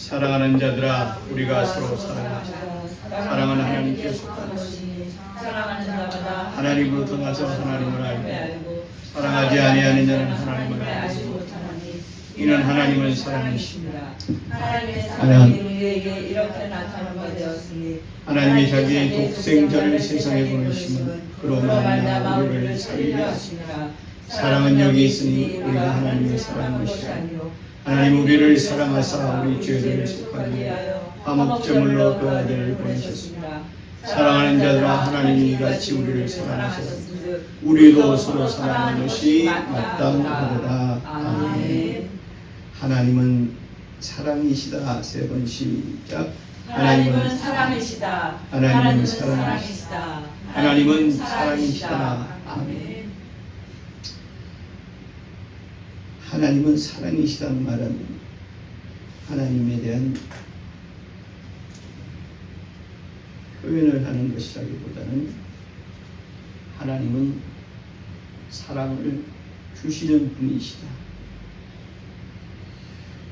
사랑하는 자들아, 우리가 서로 사랑하자. 사랑하는 하나님께 속한 사랑하는 자마다 하나님으로 떠나서 하나님을 알고 사랑하지 아니하는 자는 하나님을 알지 못하나니 이는 하나님은 사랑이시니라. 하나님의 사랑이 우리에게 이렇게 나타나게 되었으니 하나님이 자기의 독생자를 세상에 보내심은 그로 말미암아 우리를 살리려 하시니라. 사랑은 여기 있으니 우리가 하나님의 사랑인 것이 아니요 하나님 우리를 사랑하사 우리 죄를 속하기 위하여 화목제물로 그 아들을 보내셨습니다. 사랑하는 자들아, 하나님이 이같이 우리를 사랑하셨으니 우리도 서로 사랑하는 것이 마땅하도다. 아멘. 하나님은 사랑이시다. 세 번 시작. 하나님은 사랑이시다. 하나님은 사랑이시다. 하나님은 사랑이시다. 아멘. 하나님은 사랑이시다는 말은 하나님에 대한 표현을 하는 것이라기보다는 하나님은 사랑을 주시는 분이시다.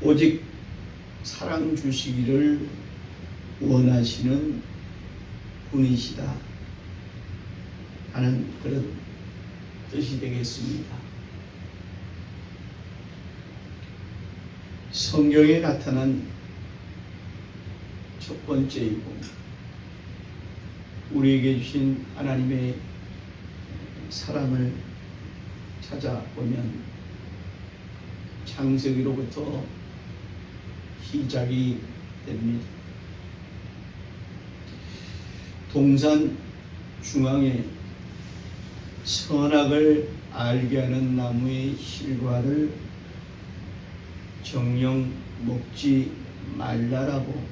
오직 사랑 주시기를 원하시는 분이시다 하는 그런 뜻이 되겠습니다. 성경에 나타난 첫 번째이고 우리에게 주신 하나님의 사랑을 찾아보면 창세기로부터 시작이 됩니다. 동산 중앙에 선악을 알게 하는 나무의 실과를 정녕 먹지 말라라고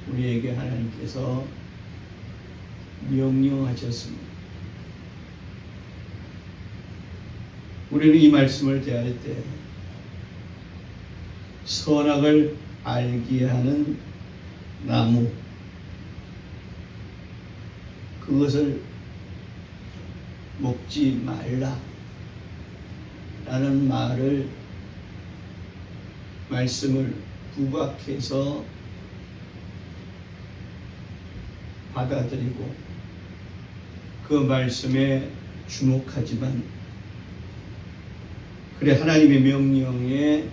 우리에게 하나님께서 명령하셨습니다. 우리는 이 말씀을 대할 때 선악을 알게 하는 나무, 그것을 먹지 말라 라는 말씀을 부각해서 받아들이고 그 말씀에 주목하지만 그래 하나님의 명령에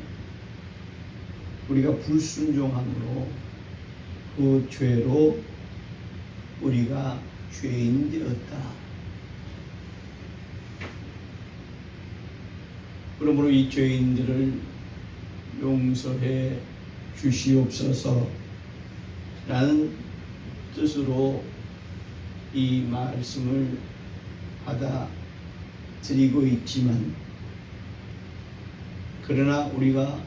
우리가 불순종함으로 그 죄로 우리가 죄인 되었다. 그러므로 이 죄인들을 용서해 주시옵소서 라는 뜻으로 이 말씀을 받아들이고 있지만 그러나 우리가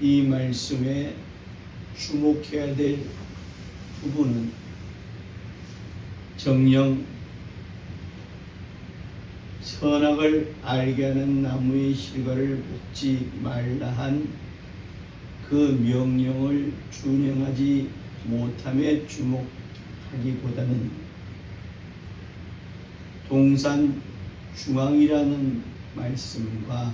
이 말씀에 주목해야 될 부분은 정녕 선악을 알게 하는 나무의 실과를 먹지 말라 한 그 명령을 준행하지 못함에 주목하기보다는 동산 중앙이라는 말씀과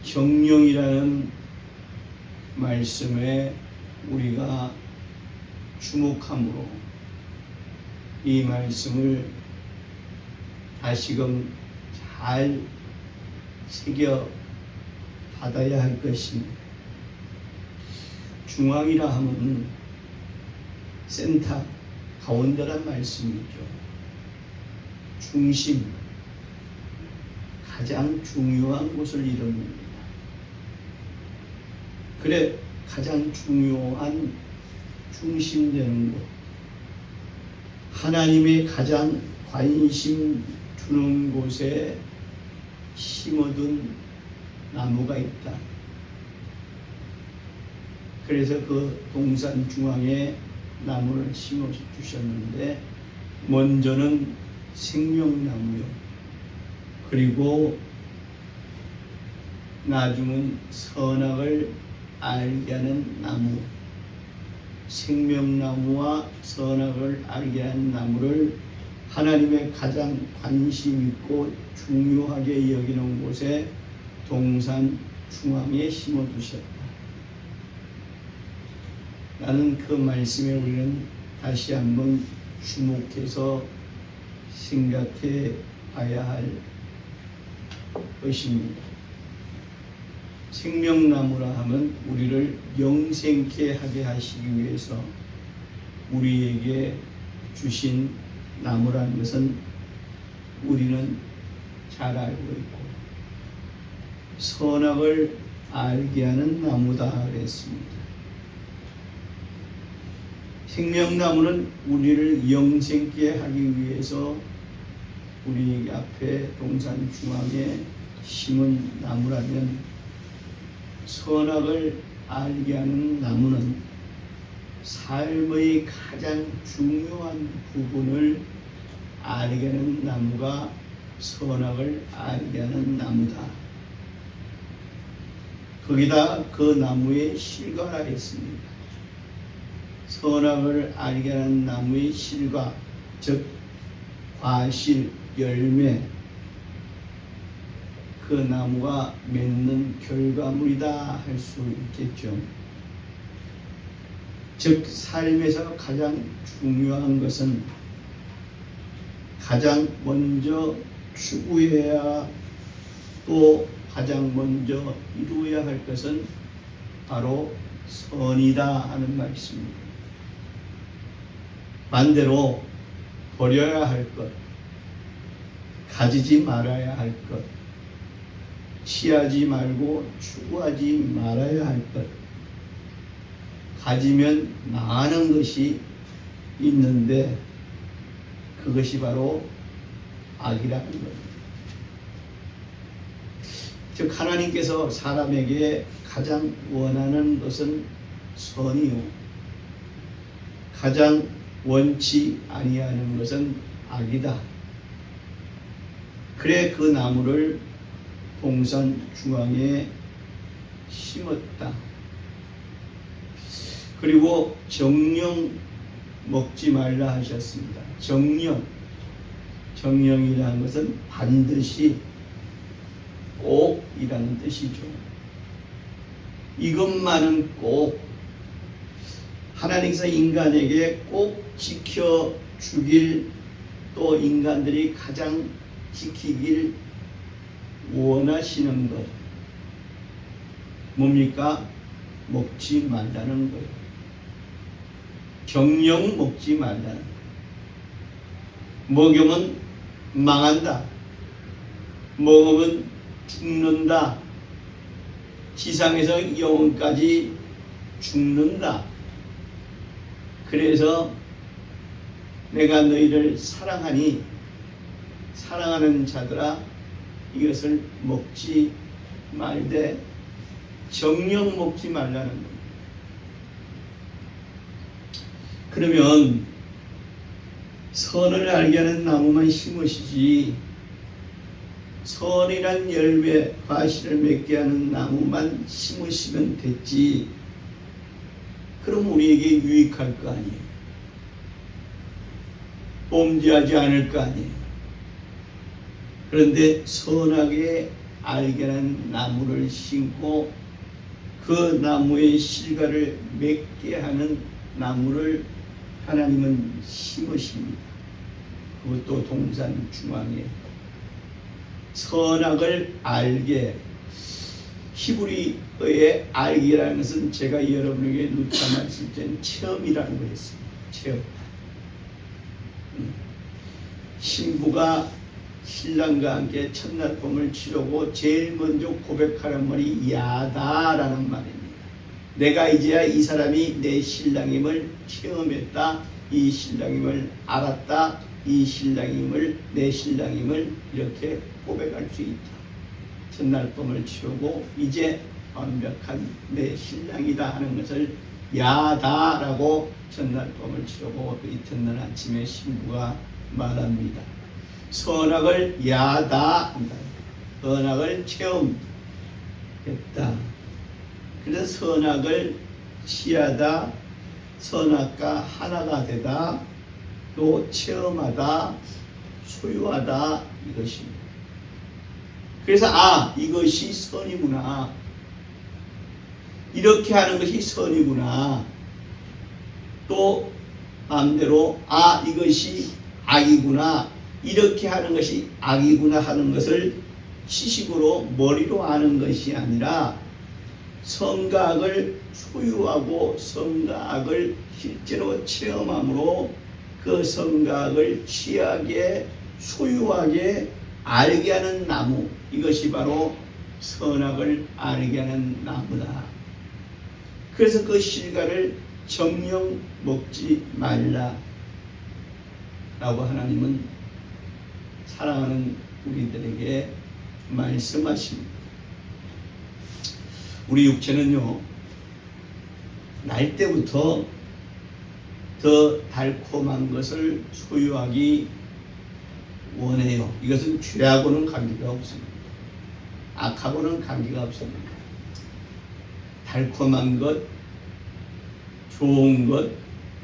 정령이라는 말씀에 우리가 주목함으로 이 말씀을 다시금 잘 새겨 받아야 할 것입니다. 중앙이라 하면 센터, 가운데란 말씀이죠. 중심, 가장 중요한 곳을 이룹니다. 그래 가장 중요한 중심되는 곳, 하나님의 가장 관심 두는 곳에 심어둔 나무가 있다. 그래서 그 동산 중앙에 나무를 심어 주셨는데 먼저는 생명나무요. 그리고 나중은 선악을 알게 하는 나무, 생명나무와 선악을 알게 하는 나무를 하나님의 가장 관심 있고 중요하게 여기는 곳에 동산 중앙에 심어두셨다. 나는 그 말씀에 우리는 다시 한번 주목해서 생각해 봐야 할 것입니다. 생명나무라 하면 우리를 영생케 하게 하시기 위해서 우리에게 주신 나무라는 것은 우리는 잘 알고 있고 선악을 알게 하는 나무다 그랬습니다. 생명나무는 우리를 영생케 하기 위해서 우리 앞에 동산 중앙에 심은 나무라면 선악을 알게 하는 나무는 삶의 가장 중요한 부분을 알게 하는 나무가 선악을 알게 하는 나무다. 거기다 그 나무의 실과라 했습니다. 선악을 알게 하는 나무의 실과, 즉 과실, 열매, 그 나무가 맺는 결과물이다 할 수 있겠죠. 즉 삶에서 가장 중요한 것은 가장 먼저 추구해야 또 가장 먼저 이루어야 할 것은 바로 선이다 하는 말씀입니다. 반대로 버려야 할 것, 가지지 말아야 할 것, 취하지 말고 추구하지 말아야 할 것, 가지면 많은 것이 있는데 그것이 바로 악이라는 것. 즉 하나님께서 사람에게 가장 원하는 것은 선이요, 가장 원치 아니하는 것은 악이다. 그래 그 나무를 동산 중앙에 심었다. 그리고 정령 먹지 말라 하셨습니다. 정령이라는 것은 반드시 꼭이라는 뜻이죠. 이것만은 꼭 하나님께서 인간에게 꼭 지켜주길, 또 인간들이 가장 지키길 원하시는 것 뭡니까? 먹지 말라는 거예요. 정령 먹지 말라는 거예요. 먹으면 망한다. 먹으면 죽는다. 지상에서 영원까지 죽는다. 그래서 내가 너희를 사랑하니 사랑하는 자들아 이것을 먹지 말되 정령 먹지 말라는 거예요. 그러면 선을 알게 하는 나무만 심으시지 선이란 열매 과실을 맺게 하는 나무만 심으시면 됐지. 그럼 우리에게 유익할 거 아니에요. 범죄하지 않을 거 아니에요. 그런데 선하게 알게 하는 나무를 심고 그 나무의 실과를 맺게 하는 나무를 하나님은 심으십니다. 그것도 동산 중앙에. 선악을 알게, 히브리어의 알기라는 것은 제가 여러분에게 누차 말씀드린 체험이라는 거였습니다. 체험. 신부가 신랑과 함께 첫날 밤을 치르고 제일 먼저 고백하는 말이 야다라는 말입니다. 내가 이제야 이 사람이 내 신랑임을 체험했다, 이 신랑임을 알았다, 이 신랑임을 내 신랑임을 이렇게 고백할 수 있다. 첫날 밤을 치르고 이제 완벽한 내 신랑이다 하는 것을 야다라고 첫날 밤을 치르고 이튿날 아침에 신부가 말합니다. 선악을 야다 한다. 선악을 체험했다. 그래서 선악을 취하다, 선악과 하나가 되다, 또 체험하다, 소유하다 이것입니다. 그래서 이것이 선이구나. 이렇게 하는 것이 선이구나. 또 마음대로 이것이 악이구나, 이렇게 하는 것이 악이구나 하는 것을 지식으로 머리로 아는 것이 아니라 선과 악을 소유하고 선과 악을 실제로 체험함으로 그 선과 악을 취하게 소유하게 알게 하는 나무, 이것이 바로 선악을 알게 하는 나무다. 그래서 그 실과를 정령 먹지 말라 라고 하나님은 사랑하는 우리들에게 말씀하십니다. 우리 육체는요, 날 때부터 더 달콤한 것을 소유하기 원해요. 이것은 죄하고는 관계가 없습니다. 악하고는 관계가 없습니다. 달콤한 것, 좋은 것,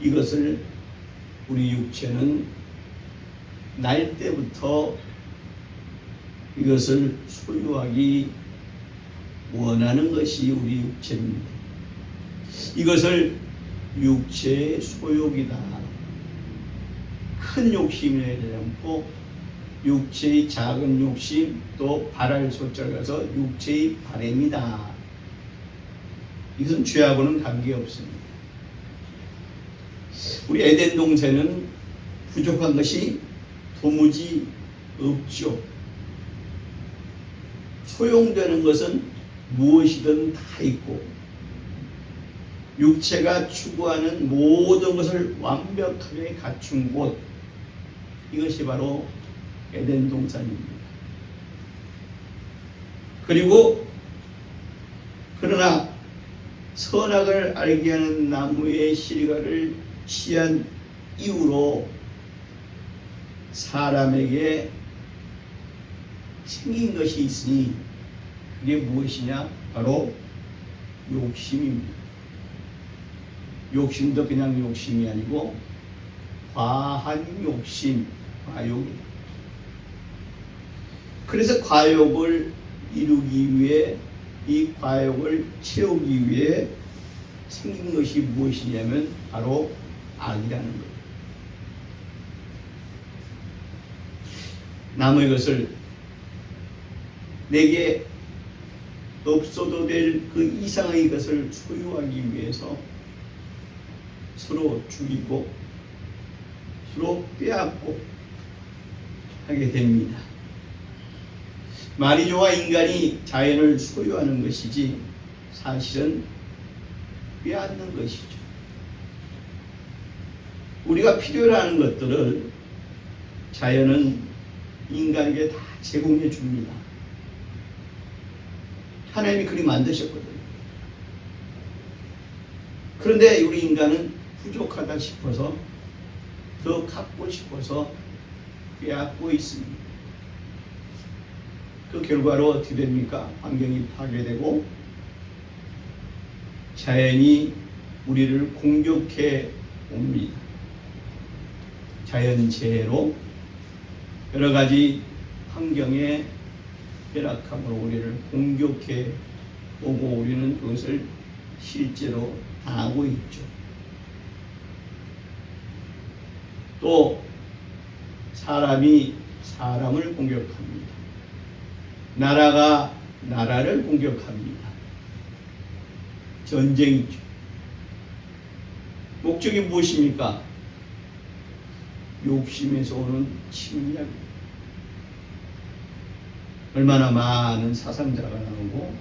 이것을 우리 육체는 날 때부터 이것을 소유하기 원하는 것이 우리 육체입니다. 이것을 육체의 소욕이다. 큰 욕심이 되지 않고 육체의 작은 욕심, 또 바랄 소자를 가서 육체의 바램이다. 이것은 죄하고는 관계없습니다. 우리 에덴 동산은 부족한 것이 도무지 없죠. 소용되는 것은 무엇이든 다 있고 육체가 추구하는 모든 것을 완벽하게 갖춘 곳, 이것이 바로 에덴 동산입니다. 그러나 선악을 알게 하는 나무의 실과를 취한 이후로 사람에게 생긴 것이 있으니 그게 무엇이냐? 바로 욕심입니다. 욕심도 그냥 욕심이 아니고 과한 욕심, 과욕이다. 그래서 과욕을 이루기 위해, 이 과욕을 채우기 위해 생긴 것이 무엇이냐면 바로 악이라는 거예요. 남의 것을 내게 없어도 될 그 이상의 것을 소유하기 위해서 서로 죽이고 서로 빼앗고 하게 됩니다. 마리조와 인간이 자연을 소유하는 것이지 사실은 빼앗는 것이죠. 우리가 필요로 하는 것들을 자연은 인간에게 다 제공해 줍니다. 하나님이 그리 만드셨거든요. 그런데 우리 인간은 부족하다 싶어서 더 갖고 싶어서 빼앗고 있습니다. 그 결과로 어떻게 됩니까? 환경이 파괴되고 자연이 우리를 공격해 옵니다. 자연재해로 여러 가지 환경의 벼락함으로 우리를 공격해 오고 우리는 그것을 실제로 당하고 있죠. 또 사람이 사람을 공격합니다. 나라가 나라를 공격합니다. 전쟁이죠. 목적이 무엇입니까? 욕심에서 오는 침략입니다. 얼마나 많은 사상자가 나오고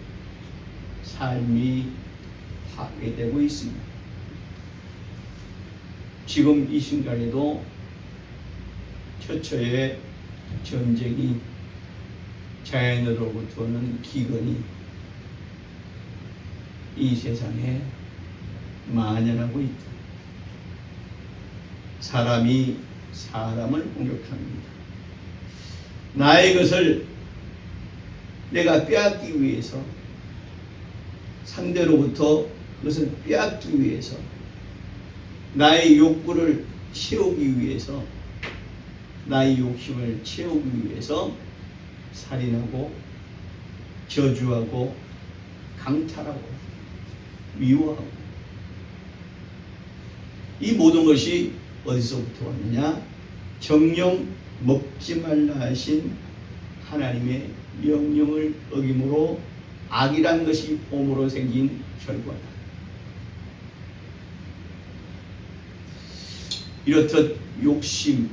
삶이 파괴되고 있습니다. 지금 이 순간에도 처처의 전쟁이, 자연으로부터 오는 기근이 이 세상에 만연하고 있다. 사람이 사람을 공격합니다. 나의 것을 내가 빼앗기 위해서, 상대로부터 그것을 빼앗기 위해서, 나의 욕구를 채우기 위해서, 나의 욕심을 채우기 위해서 살인하고 저주하고 강탈하고 미워하고. 이 모든 것이 어디서부터 왔느냐? 정령 먹지 말라 하신 하나님의 명령을 어김으로 악이란 것이 옴으로 생긴 결과다. 이렇듯 욕심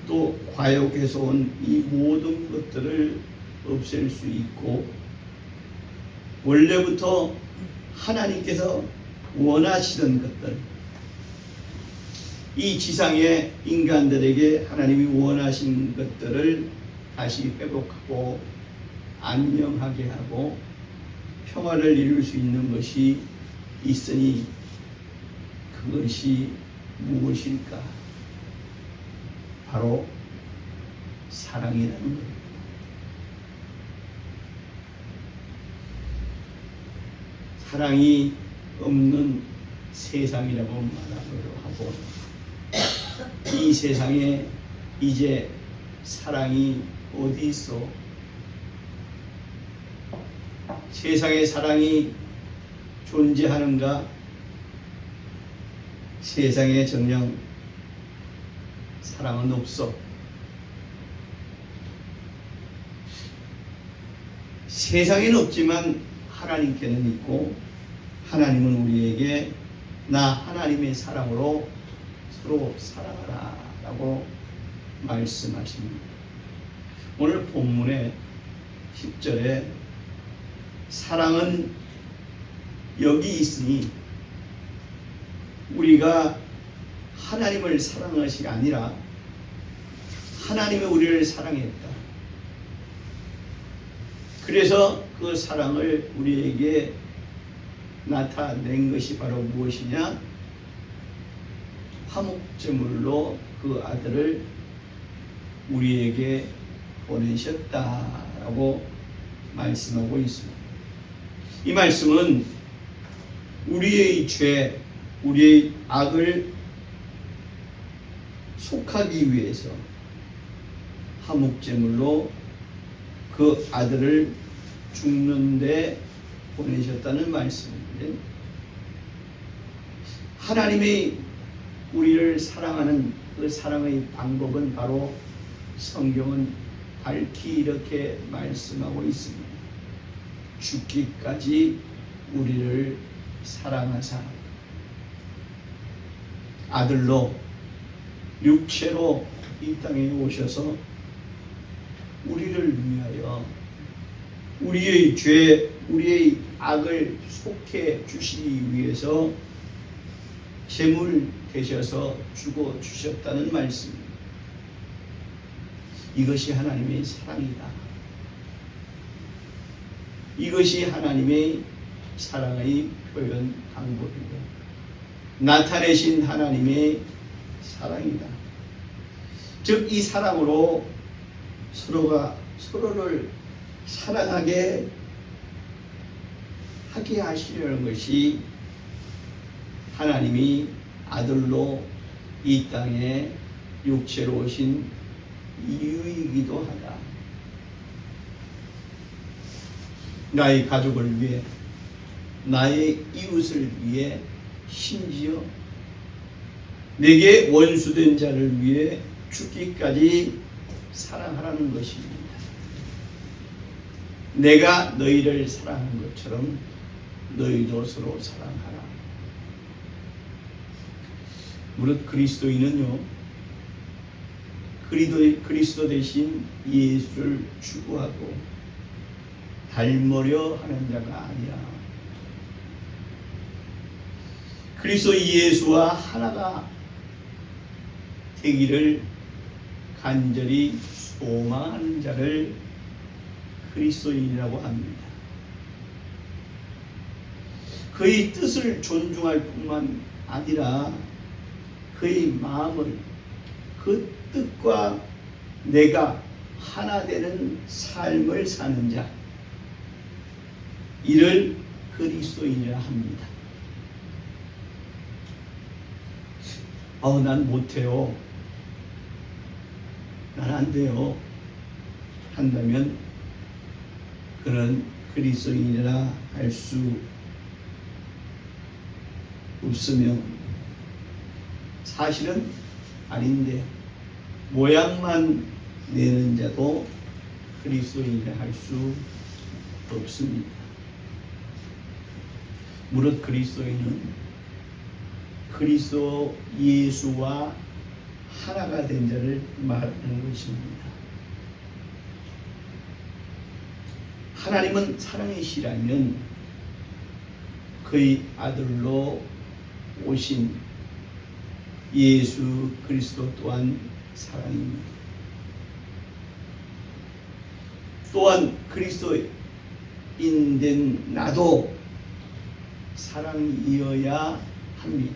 또 과욕에서 온 이 모든 것들을 없앨 수 있고, 원래부터 하나님께서 원하시던 것들, 이 지상의 인간들에게 하나님이 원하신 것들을 다시 회복하고 안녕하게 하고 평화를 이룰 수 있는 것이 있으니 그것이 무엇일까? 바로 사랑이라는 겁니다. 사랑이 없는 세상이라고 말하기도 하고, 이 세상에 이제 사랑이 어디 있어? 세상에 사랑이 존재하는가? 세상에 정녕 사랑은 없어. 세상에는 없지만 하나님께는 있고, 하나님은 우리에게 나 하나님의 사랑으로 서로 사랑하라 라고 말씀하십니다. 오늘 본문의 10절에 사랑은 여기 있으니 우리가 하나님을 사랑한 것이 아니라 하나님이 우리를 사랑했다. 그래서 그 사랑을 우리에게 나타낸 것이 바로 무엇이냐? 화목제물로 그 아들을 우리에게 보내셨다라고 말씀하고 있습니다. 이 말씀은 우리의 죄, 우리의 악을 속하기 위해서 화목제물로 그 아들을 죽는데 보내셨다는 말씀인데, 하나님의 우리를 사랑하는 그 사랑의 방법은 바로 성경은 밝히 이렇게 말씀하고 있습니다. 죽기까지 우리를 사랑하사 아들로 육체로 이 땅에 오셔서 우리를 위하여 우리의 죄, 우리의 악을 속해 주시기 위해서 제물 되셔서 죽어 주셨다는 말씀입니다. 이것이 하나님의 사랑이다. 이것이 하나님의 사랑의 표현 방법이고 나타내신 하나님의 사랑이다. 즉 이 사랑으로 서로가 서로를 사랑하게 하게 하시려는 것이 하나님이 아들로 이 땅에 육체로 오신 이유이기도 하다. 나의 가족을 위해, 나의 이웃을 위해, 심지어 내게 원수된 자를 위해 죽기까지 사랑하라는 것입니다. 내가 너희를 사랑한 것처럼 너희도 서로 사랑하라. 무릇 그리스도인은요, 그리스도 대신 예수를 추구하고 닮으려 하는 자가 아니라 그리스도 예수와 하나가 되기를 간절히 소망하는 자를 그리스도인이라고 합니다. 그의 뜻을 존중할 뿐만 아니라 그의 마음을, 그 뜻과 내가 하나 되는 삶을 사는 자, 이를 그리스도인이라 합니다. 난 못해요, 난 안 돼요 한다면 그는 그리스도인이라 할 수 없으면 사실은 아닌데 모양만 내는 자도 그리스도인이라 할 수 없습니다. 무릇 그리스도인은 그리스도 예수와 하나가 된 자를 말하는 것입니다. 하나님은 사랑이시라면 그의 아들로 오신 예수 그리스도 또한 사랑입니다. 또한 그리스도인 된 나도 사랑이어야 합니다.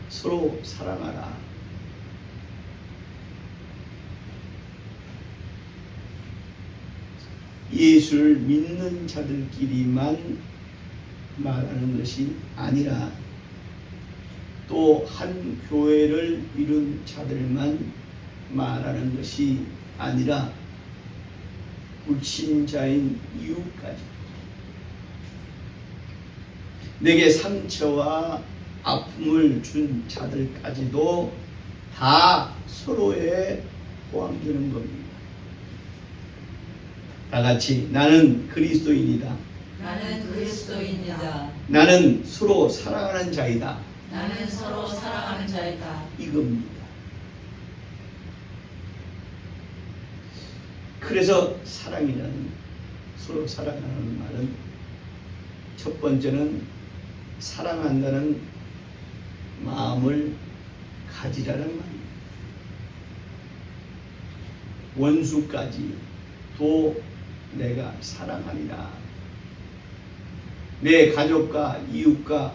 서로 사랑하라. 예수를 믿는 자들끼리만 말하는 것이 아니라 또 한 교회를 이룬 자들만 말하는 것이 아니라 불신자인 이웃까지 내게 상처와 아픔을 준 자들까지도 다 서로에 포함되는 겁니다. 다 같이 나는 그리스도인이다. 나는 그리스도인이다. 나는 서로 사랑하는 자이다. 나는 서로 사랑하는 자이다. 이겁니다. 그래서 사랑이라는 서로 사랑하는 말은 첫 번째는 사랑한다는 마음을 가지라는 말입니다. 원수까지도 내가 사랑하리라. 내 가족과 이웃과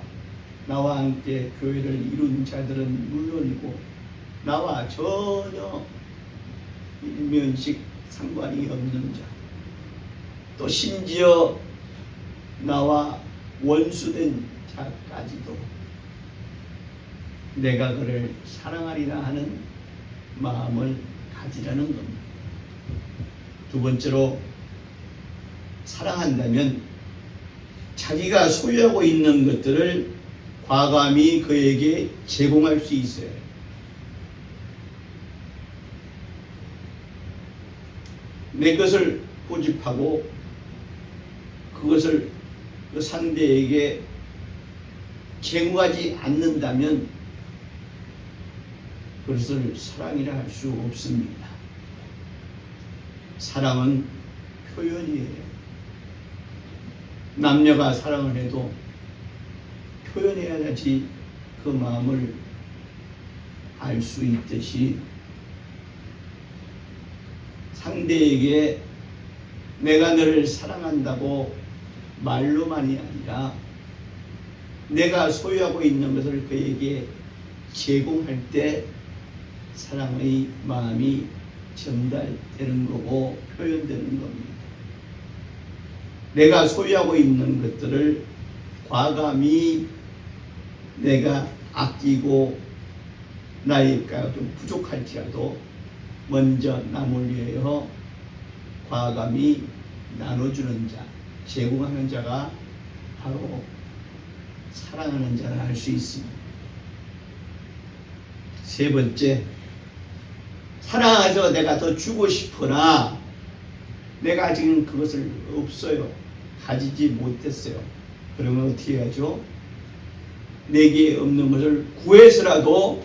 나와 함께 교회를 이룬 자들은 물론이고 나와 전혀 일면식 상관이 없는 자, 또 심지어 나와 원수된 자까지도 내가 그를 사랑하리라 하는 마음을 가지라는 겁니다. 두 번째로 사랑한다면 자기가 소유하고 있는 것들을 과감히 그에게 제공할 수 있어요. 내 것을 고집하고 그것을 그 상대에게 제공하지 않는다면 그것을 사랑이라 할 수 없습니다. 사랑은 표현이에요. 남녀가 사랑을 해도 표현해야지 그 마음을 알 수 있듯이 상대에게 내가 너를 사랑한다고 말로만이 아니라 내가 소유하고 있는 것을 그에게 제공할 때 사랑의 마음이 전달되는 거고 표현되는 겁니다. 내가 소유하고 있는 것들을 과감히 내가 아끼고 나이가 좀 부족할지라도 먼저 남을 위하여 과감히 나눠주는 자, 제공하는 자가 바로 사랑하는 자라 할 수 있습니다. 세 번째, 사랑해서 내가 더 주고 싶으나 내가 지금 그것을 없어요. 가지지 못했어요. 그러면 어떻게 하죠? 내게 없는 것을 구해서라도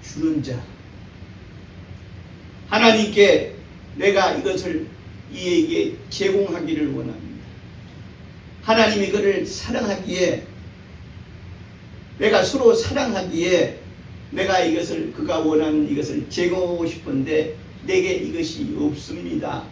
주는 자. 하나님께 내가 이것을 이에게 제공하기를 원합니다. 하나님이 그를 사랑하기에, 내가 서로 사랑하기에 내가 이것을, 그가 원하는 이것을 제공하고 싶은데 내게 이것이 없습니다.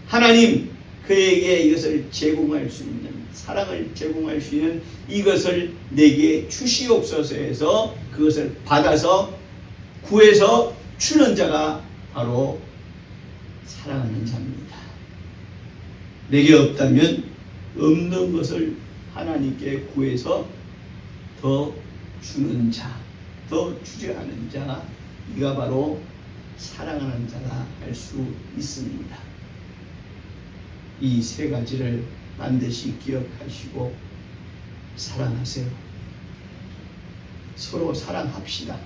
하나님, 그에게 이것을 제공할 수 있는, 사랑을 제공할 수 있는 이것을 내게 주시옵소서 해서 그것을 받아서 구해서 주는 자가 바로 사랑하는 자입니다. 내게 없다면 없는 것을 하나님께 구해서 더 주는 자, 더 주려 하는 자, 이가 바로 사랑하는 자라 할 수 있습니다. 이 세 가지를 반드시 기억하시고 사랑하세요. 서로 사랑합시다.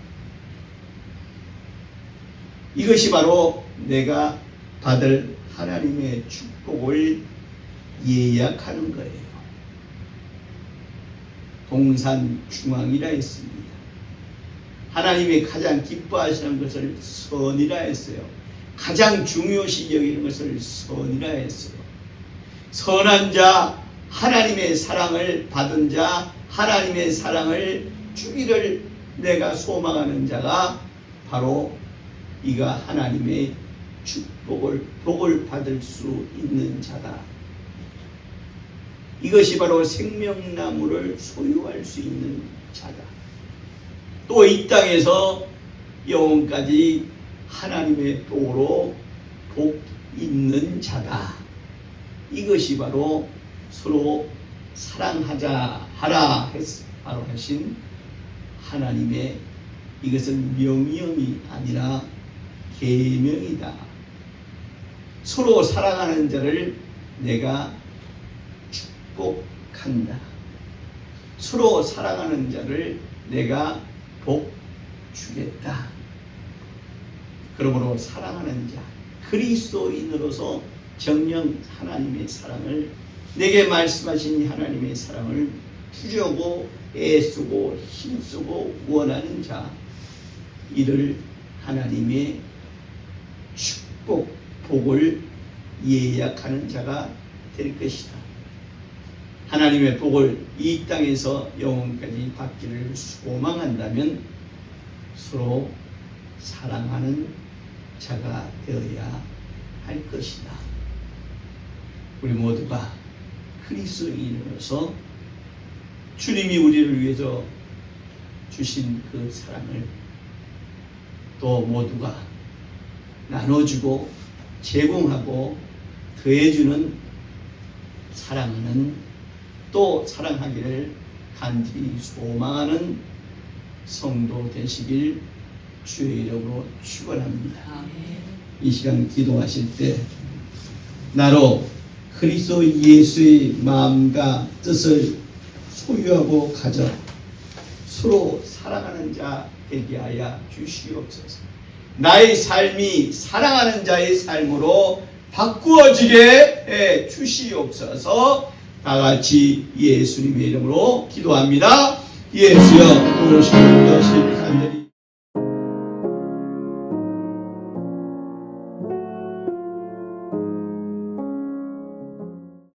이것이 바로 내가 받을 하나님의 축복을 예약하는 거예요. 동산중앙이라 했습니다. 하나님이 가장 기뻐하시는 것을 선이라 했어요. 가장 중요시 여기는 것을 선이라 했어요. 선한 자, 하나님의 사랑을 받은 자, 하나님의 사랑을 주기를 내가 소망하는 자가 바로 이가 하나님의 복을 받을 수 있는 자다. 이것이 바로 생명나무를 소유할 수 있는 자다. 또 이 땅에서 영원까지 하나님의 복으로 복 있는 자다. 이것이 바로 서로 사랑하자 하라 바로 하신 하나님의 이것은 명령이 아니라 계명이다. 서로 사랑하는 자를 내가 축복한다. 서로 사랑하는 자를 내가 복 주겠다. 그러므로 사랑하는 자, 그리스도인으로서 정녕 하나님의 사랑을, 내게 말씀하신 하나님의 사랑을 주려고 애쓰고 힘쓰고 원하는 자, 이를 하나님의 축복, 복을 예약하는 자가 될 것이다. 하나님의 복을 이 땅에서 영원까지 받기를 소망한다면 서로 사랑하는 자가 되어야 할 것이다. 우리 모두가 그리스도인으로서 주님이 우리를 위해서 주신 그 사랑을 또 모두가 나눠주고 제공하고 더해주는 사랑하는, 또 사랑하기를 간절히 소망하는 성도 되시길 주의 이름으로 축원합니다. 이 시간 기도하실 때 나로 그리스도 예수의 마음과 뜻을 소유하고 가져 서로 사랑하는 자 되게 하여 주시옵소서. 나의 삶이 사랑하는 자의 삶으로 바꾸어지게 해 주시옵소서. 다 같이 예수님의 이름으로 기도합니다. 예수여, 오시는 것을 간절히